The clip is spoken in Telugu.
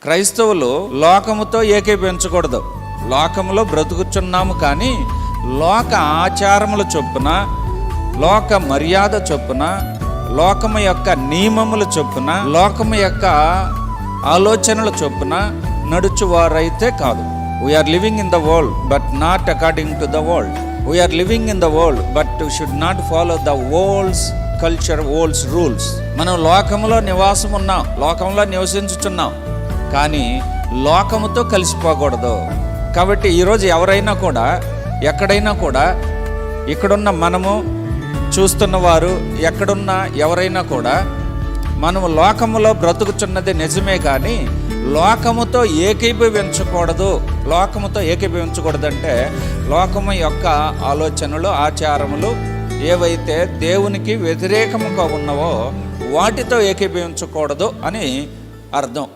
క్రైస్తవులు లోకముతో ఏకీభవించకూడదు. లోకములో బ్రతుకుచున్నాము, కానీ లోక ఆచారముల చొప్పున, లోక మర్యాద చొప్పున, లోకము యొక్క నియమముల చొప్పున, లోకము యొక్క ఆలోచనల చొప్పున నడుచువారైతే కాదు. We are living in the world but not according to the world. We are living in the world but should not follow the world's culture, world's rules. మనం లోకములో నివాసం ఉన్నాం, లోకంలో నివసించుచున్నాం, కానీ లోకముతో కలిసిపోకూడదు. కాబట్టి ఈరోజు ఎవరైనా కూడా, ఎక్కడైనా కూడా, ఇక్కడున్న మనము చూస్తున్నవారు, ఎక్కడున్న ఎవరైనా కూడా, మనము లోకములో బ్రతుకుచున్నది నిజమే, కానీ లోకముతో ఏకీభవించకూడదు. లోకముతో ఏకీభవించకూడదంటే లోకము యొక్క ఆలోచనలు, ఆచారములు ఏవైతే దేవునికి వ్యతిరేకముగా ఉన్నవో వాటితో ఏకీభవించకూడదు అని అర్థం.